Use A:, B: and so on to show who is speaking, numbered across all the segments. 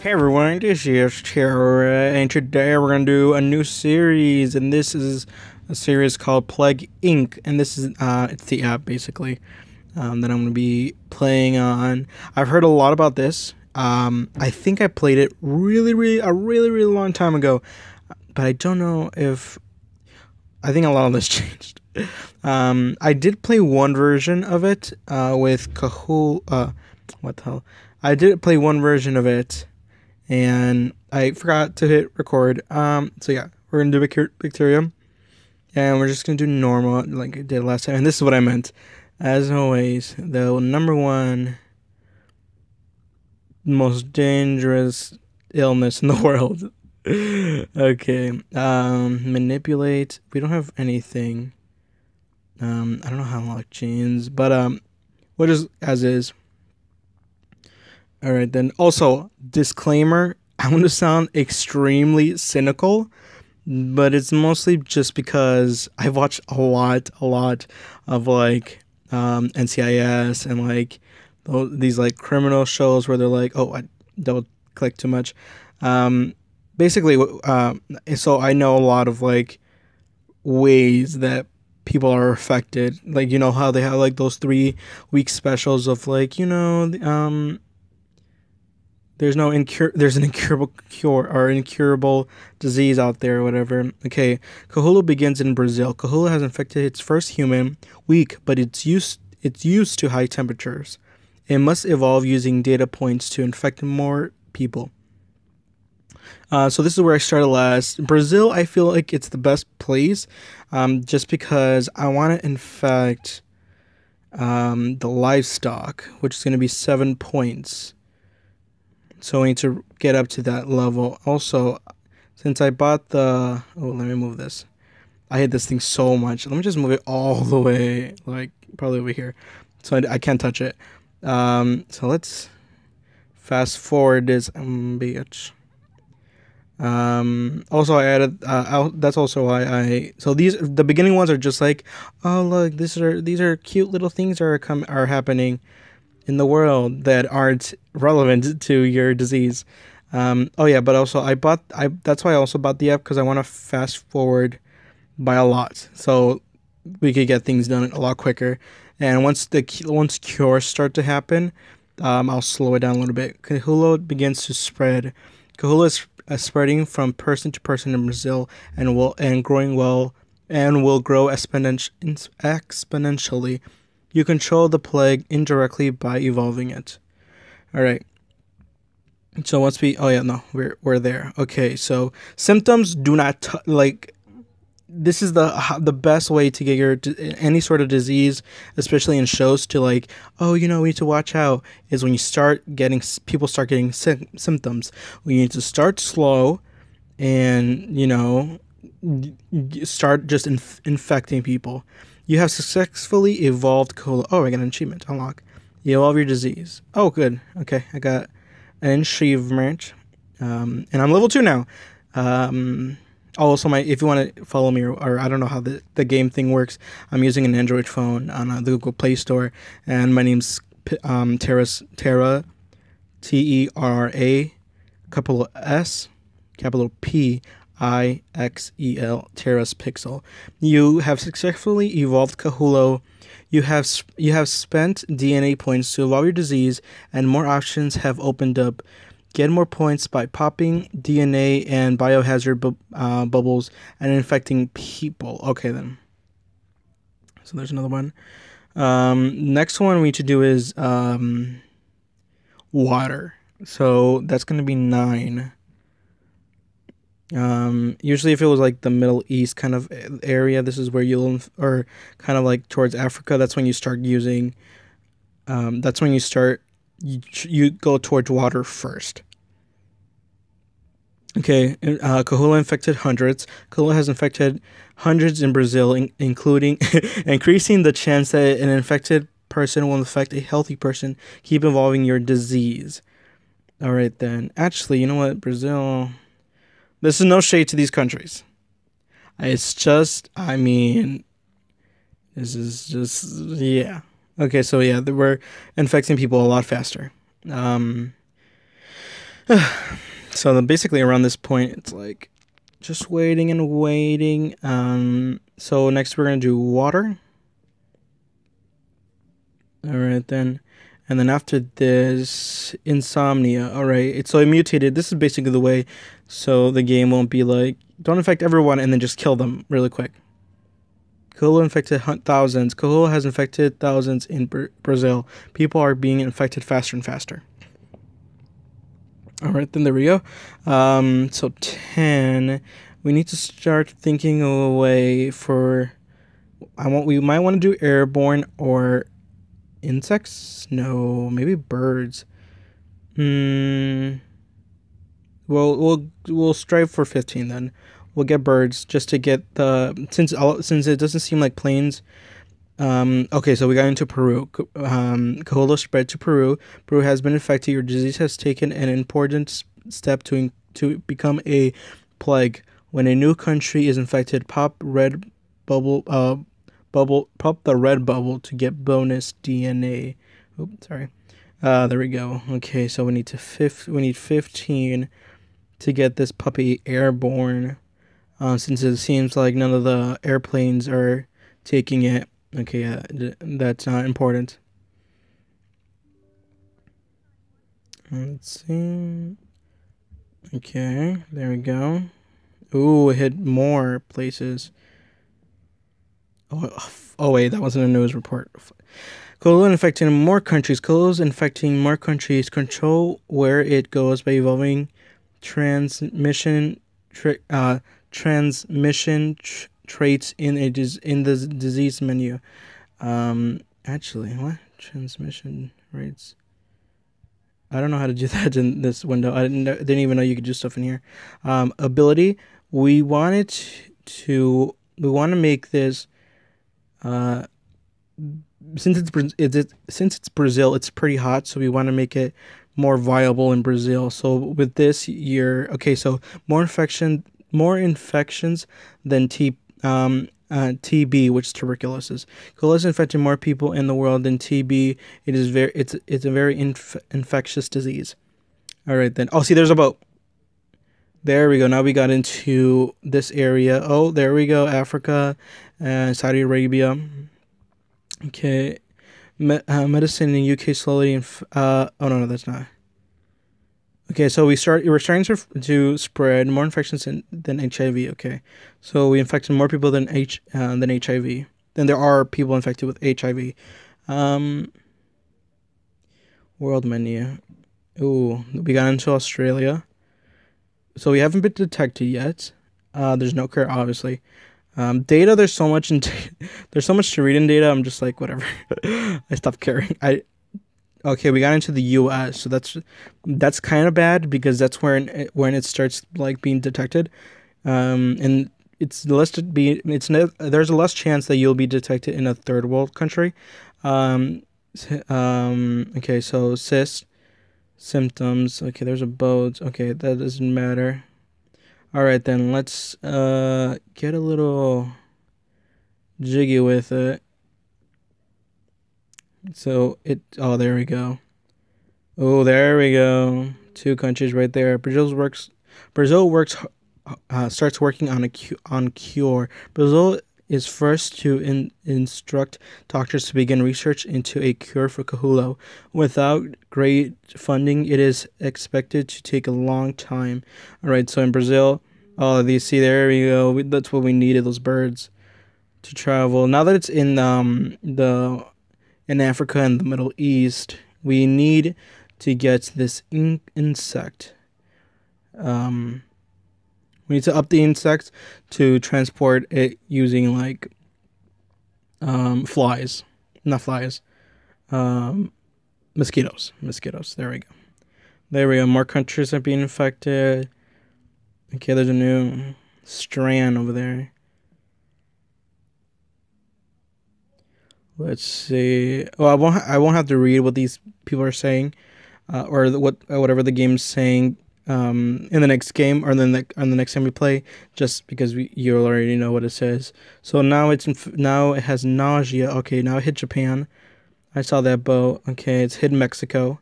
A: Hey everyone, this is Terra, and today we're gonna do a new series, and this is a series called Plegue Inc. And this is it's the app basically that I'm gonna be playing on. I've heard a lot about this. I think I played it really long time ago, but I don't know if I think a lot of this changed. I did play one version of it with Kahoolo. What the hell? I did play one version of it and I forgot to hit record. So yeah, we're gonna do Bacterium, and we're just gonna do normal like I did last time. And this is what I meant. As always, the number one most dangerous illness in the world. Okay. Manipulate. We don't have anything. I don't know how to unlock chains, but we'll just as is. All right, then. Also, disclaimer, I'm going to sound extremely cynical, but it's mostly just because I've watched a lot of like NCIS and like these like criminal shows where they're like, oh, I double click too much. Basically, so I know a lot of like ways that people are affected. Like, you know how they have like those 3 week specials of like, there's an incurable cure or incurable disease out there or whatever. Okay, Kahoolo begins in Brazil. Kahoolo has infected its first human, weak, but it's used to high temperatures. It must evolve using data points to infect more people. So this is where I started last. Brazil, I feel like it's the best place, just because I want to infect the livestock, which is going to be 7 points. So we need to get up to that level. Also, since I bought the... Oh, let me move this. I hate this thing so much. Let me just move it all the way, like, probably over here. So I can't touch it. So let's fast forward this bitch. Also, I added... that's also why I... So the beginning ones are just like, oh, look, these are cute little things that are happening in the world that aren't relevant to your disease. Oh yeah, but also that's why I also bought the app, because I want to fast forward by a lot, so we could get things done a lot quicker. And once cures start to happen, I'll slow it down a little bit. Kahoolo begins to spread. Kahoolo is spreading from person to person in Brazil and will grow exponentially. You control the plague indirectly by evolving it. All right. So once we... Oh yeah, no, we're there. Okay, so symptoms do not like. This is the best way to get any sort of disease, especially in shows, to like, oh, we need to watch out, is when people start getting symptoms. We need to start slow, and start just infecting people. You have successfully evolved Kahoolo. Oh, I got an achievement. Unlock. You evolve your disease. Oh, good. Okay, I got an achievement. And I'm level 2 now. Also, if you want to follow me, or I don't know how the game thing works, I'm using an Android phone on the Google Play Store, and my name's Terra, TERRA, capital S, capital P, IXEL, TerraSPixel. You have successfully evolved Kahoolo. You have spent DNA points to evolve your disease, and more options have opened up. Get more points by popping DNA and biohazard bubbles and infecting people. Okay, then. So there's another one. Next one we need to do is water. So that's going to be 9. Usually if it was like the Middle East kind of area, this is where or kind of like towards Africa, that's when you start using, you go towards water first. Okay, Kahoolo infected hundreds. Kahoolo has infected hundreds in Brazil, including increasing the chance that an infected person will infect a healthy person. Keep evolving your disease. All right, then. Actually, you know what? Brazil... This is no shade to these countries. It's just, this is just, yeah. Okay, so yeah, we're infecting people a lot faster. So then basically around this point, it's like just waiting and waiting. So next we're gonna do water. All right then, and then after this, insomnia. All right, so it mutated. This is basically the way, so the game won't be like, don't infect everyone and then just kill them really quick. Kahoolo infected thousands. Kahoolo has infected thousands in Brazil. People are being infected faster and faster. All right, then there we go. So 10. We need to start thinking of a way for. We might want to do airborne or insects. No, maybe birds. Well, we'll strive for 15 then. We'll get birds just to get the since it doesn't seem like planes. Okay, so we got into Peru. Kahoolo spread to Peru. Peru has been infected. Your disease has taken an important step to become a plague. When a new country is infected, pop the red bubble to get bonus DNA. Oops, sorry. There we go. Okay, so we need 15 to get this puppy airborne. Since it seems like none of the airplanes are taking it. Okay, yeah, that's not important. Let's see. Okay, there we go. Ooh, it hit more places. Oh wait, that wasn't a news report. Kahoolo infecting more countries. Kahoolo's infecting more countries. Control where it goes by evolving transmission traits in the disease menu. Actually, what transmission rates? I don't know how to do that in this window. I didn't even know you could do stuff in here. Ability. We wanted to. We want to make this. Since it's Brazil, it's pretty hot, so we want to make it more viable in Brazil. So with this year, okay, so more infections than TB, which is tuberculosis. Kahoolo is infecting more people in the world than TB. It's a very infectious disease. All right then. Oh, see, there's a boat. There we go. Now we got into this area. Oh, there we go. Africa and Saudi Arabia. Okay. Medicine in UK slowly. Oh no, that's not. Okay, so we're starting to spread more infections than HIV. Okay, so we infected more people than HIV. Then there are people infected with HIV. World menu. Ooh, we got into Australia. So we haven't been detected yet. There's no cure, obviously. Data. There's so much there's so much to read in data. I'm just like whatever. I stopped caring. Okay, we got into the U.S., so that's kind of bad because that's when it starts like being detected, and there's a less chance that you'll be detected in a third world country. Okay, so cyst symptoms. Okay, there's a boat. Okay, that doesn't matter. All right, then let's get a little jiggy with it. So oh, there we go. Oh, there we go. 2 countries right there. Brazil starts working on cure. Brazil is first to instruct doctors to begin research into a cure for Kahoolo. Without great funding, it is expected to take a long time. All right, so in Brazil, oh, you see, there we go. That's what we needed, those birds to travel. Now that it's in in Africa and the Middle East, we need to get this insect. We need to up the insect to transport it using like flies, not flies, mosquitoes. There we go. More countries are being infected. Okay, there's a new strand over there. Let's see. Well, I won't have to read what these people are saying, or whatever the game's saying in the next game or on the next time we play, just because you already know what it says. So now now it has nausea. Okay, now it hit Japan. I saw that boat. Okay, it's hit Mexico.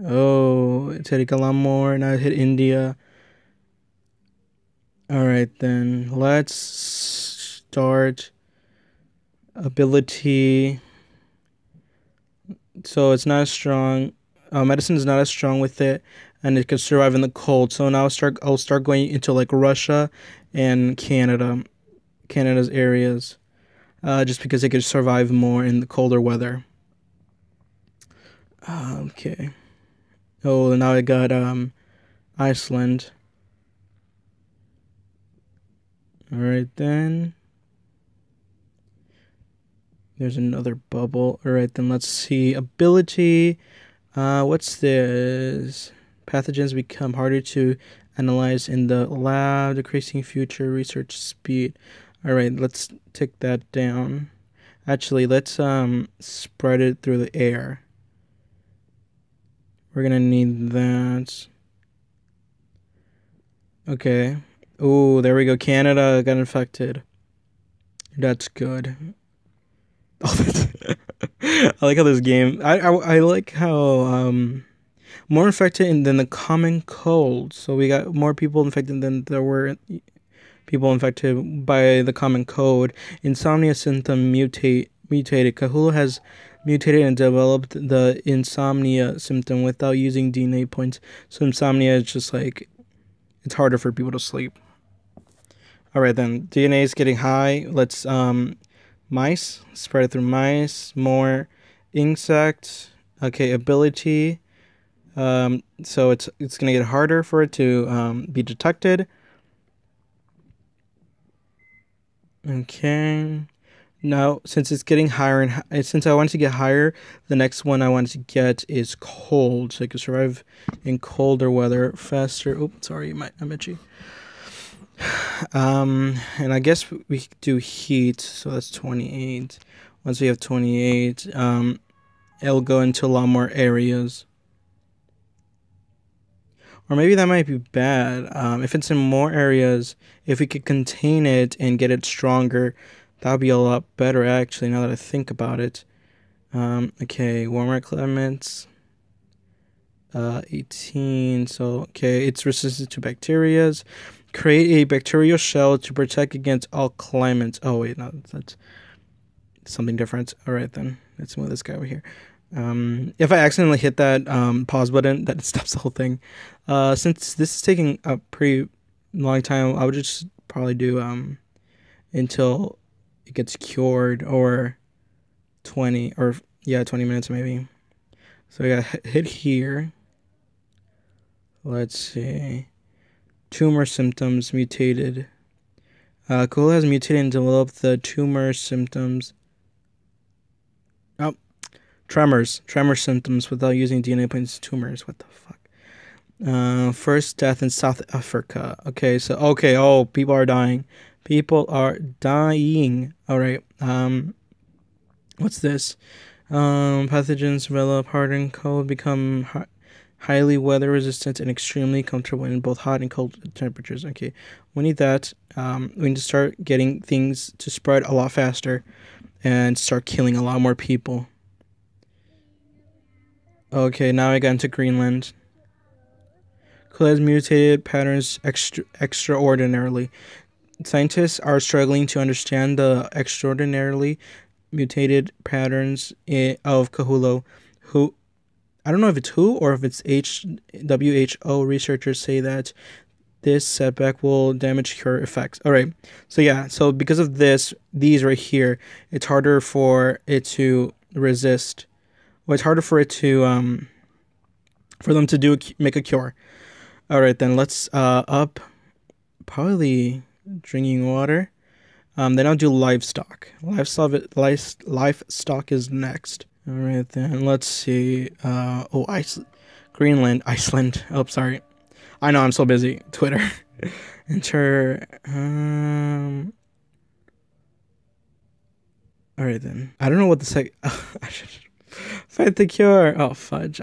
A: Oh, it's hitting a lot more. Now it hit India. Alright then. Let's start ability. So it's not as strong. Medicine is not as strong with it, and it can survive in the cold. So now I'll start going into like Russia and Canada's areas, just because it could survive more in the colder weather. Okay. Oh, now I got Iceland. All right then. There's another bubble. All right then. Let's see ability. What's this? Pathogens become harder to analyze in the lab, decreasing future research speed. All right, let's take that down. Actually, let's spread it through the air. We're gonna need that. Okay. Oh, there we go. Canada got infected. That's good. Oh, I like how this game. I like how more infected than the common cold. So we got more people infected than there were people infected by the common cold. Insomnia symptom mutated. Kahoolo has mutated and developed the insomnia symptom without using DNA points. So insomnia is just like it's harder for people to sleep. All right then, DNA is getting high. Let's mice, spread it through mice. More insect. Okay, ability. So it's gonna get harder for it to be detected. Okay. Now, since it's getting higher and since I want to get higher, the next one I want to get is cold, so I can survive in colder weather faster. Oh, sorry, I'm itchy. And I guess we could do heat, so that's 28. Once we have 28, it'll go into a lot more areas. Or maybe that might be bad. If it's in more areas, if we could contain it and get it stronger, that would be a lot better, actually, now that I think about it. Okay, warmer climates. 18. So, okay, it's resistant to bacterias. Create a bacterial shell to protect against all climates. Oh, wait, no, that's something different. All right, then. Let's move this guy over here. If I accidentally hit that pause button, that stops the whole thing. Since this is taking a pretty long time, I would just probably do until it gets cured, or 20 minutes maybe. So I got hit here. Let's see. Tumor symptoms mutated. Kahoolo has mutated and developed the tumor symptoms. Oh, tremor symptoms without using DNA points. Tumors. What the fuck? First death in South Africa. Okay, so oh, people are dying. People are dying. All right. What's this? Pathogens develop hardened cold, become highly weather resistant and extremely comfortable in both hot and cold temperatures. Okay, we need that. We need to start getting things to spread a lot faster and start killing a lot more people. Okay, now I got into Greenland. Kahoolo has mutated patterns extraordinarily. Scientists are struggling to understand the extraordinarily mutated patterns of Kahoolo. Who, I don't know if it's WHO or if it's WHO. Researchers say that this setback will damage cure effects. All right. So yeah. So because of these right here, it's harder for it to resist. Well, it's harder for it to for them to make a cure. All right, then let's up probably drinking water. Then I'll do livestock. Livestock is next. All right, then let's see. Greenland, Iceland. Oh, sorry. I know I'm so busy. Twitter. Enter. All right then. I don't know what the I should fight the cure. Oh fudge.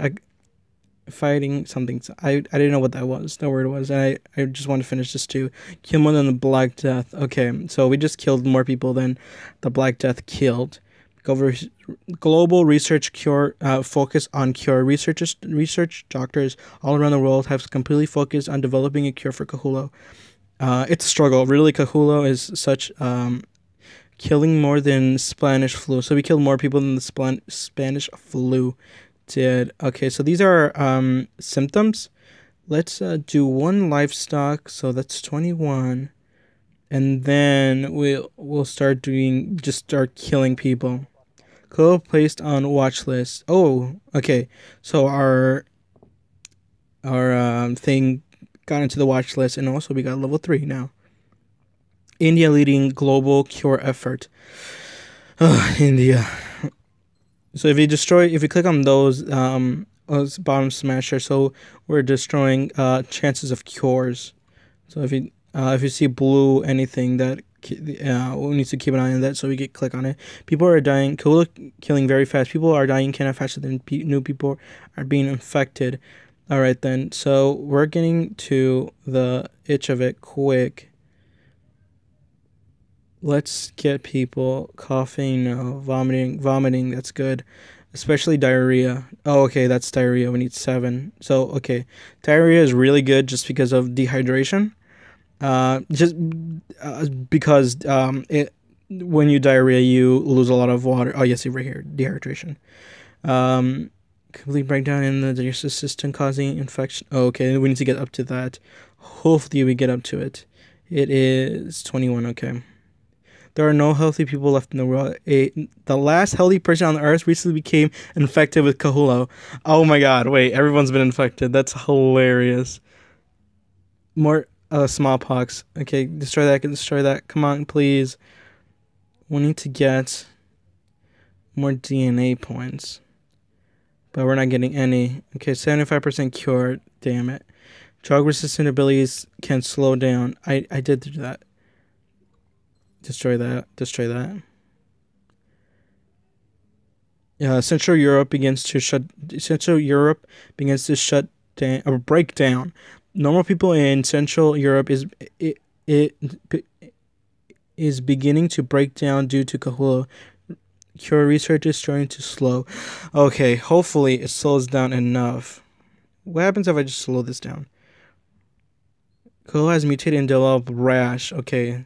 A: Fighting something. I didn't know what that was. The word was. And I just want to finish this too. Kill more than the Black Death. Okay, so we just killed more people than the Black Death killed. Global research cure focus on cure. Research doctors all around the world have completely focused on developing a cure for Kahoolo. It's a struggle. Really, Kahoolo is such killing more than Spanish flu. So we killed more people than the Spanish flu did. Okay, so these are symptoms. Let's do one livestock. So that's 21. And then we'll start killing people. Placed on watch list. Oh, okay. So our thing got into the watch list, and also we got level 3 now. India leading global cure effort. India. So if you click on those bottom smasher, so we're destroying chances of cures. So if you see blue anything, that we need to keep an eye on that, so we can click on it. People are dying. Kahoolo killing very fast. People are dying kind of faster than new people are being infected. All right then. So we're getting to the itch of it quick. Let's get people coughing, vomiting. That's good. Especially diarrhea. Oh, okay, that's diarrhea. We need 7. So, okay. Diarrhea is really good just because of dehydration. Because when you diarrhea, you lose a lot of water. Oh, yes, right here. Dehydration. Complete breakdown in the digestive system causing infection. Oh, okay, we need to get up to that. Hopefully we get up to it. It is 21, okay. There are no healthy people left in the world. The last healthy person on the earth recently became infected with Kahoolo. Oh my god, wait, everyone's been infected. That's hilarious. More smallpox. Okay, destroy that. Come on, please. We need to get more DNA points. But we're not getting any. Okay, 75% cured. Damn it. Drug resistant abilities can slow down. I did do that. Destroy that. Central Europe begins to shut down or break down. Normal people in Central Europe is beginning to break down due to Kahoolo. Cure research is starting to slow. Okay, hopefully it slows down enough. What happens if I just slow this down? Kahoolo has mutated and developed rash. Okay.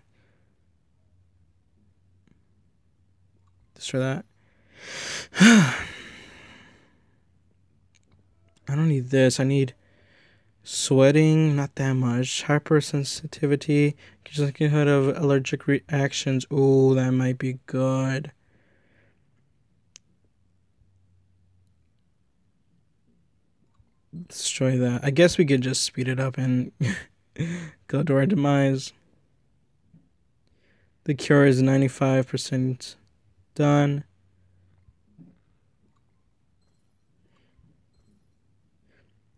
A: Destroy that. I don't need this. I need sweating, not that much. Hypersensitivity, likelihood of allergic reactions. Oh, that might be good. Destroy that. I guess we could just speed it up and go to our demise. The cure is 95% done.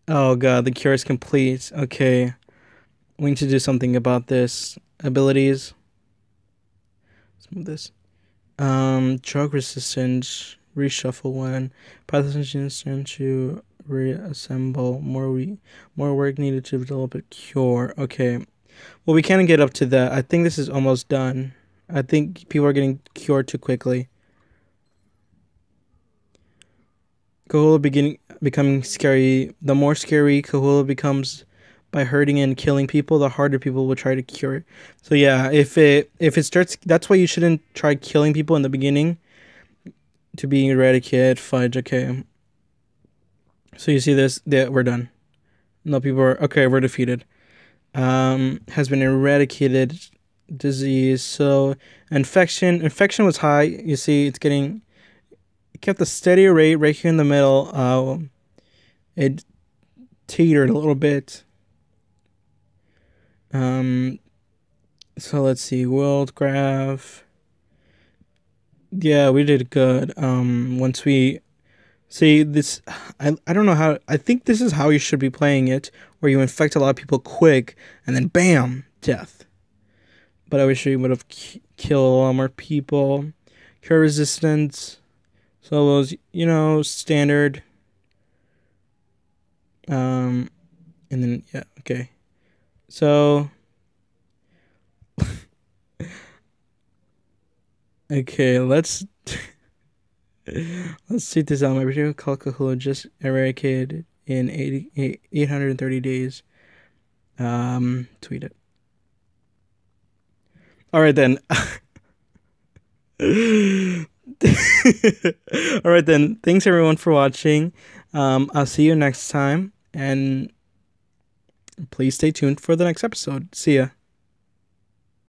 A: Oh god, the cure is complete. Okay. We need to do something about this. Abilities. Let's move this. Drug resistance. Reshuffle 1. Pathogen to reassemble. More work needed to develop a cure. Okay. Well, we can't get up to that. I think this is almost done. I think people are getting cured too quickly. Kahoolo becoming scary. The more scary Kahoolo becomes by hurting and killing people, the harder people will try to cure it. So yeah, if it starts, that's why you shouldn't try killing people in the beginning to be eradicated. Fudge. Okay. So you see this? Yeah, we're done. No people are okay. We're defeated. Has been eradicated. Disease. So infection was high. You see, it kept a steady rate right here in the middle. It teetered a little bit. So let's see, world graph. Yeah, we did good. Once we see this, I don't know how. I think this is how you should be playing it, where you infect a lot of people quick, and then bam, death. But I wish we would have killed a lot more people. Cure resistance. So it was, standard. And then, yeah, okay. So, okay, let's Let's tweet this out. My particular called Kahoolo just eradicated in 830 days. Tweet it. All right then. All right then. Thanks everyone for watching. I'll see you next time, and please stay tuned for the next episode. See ya.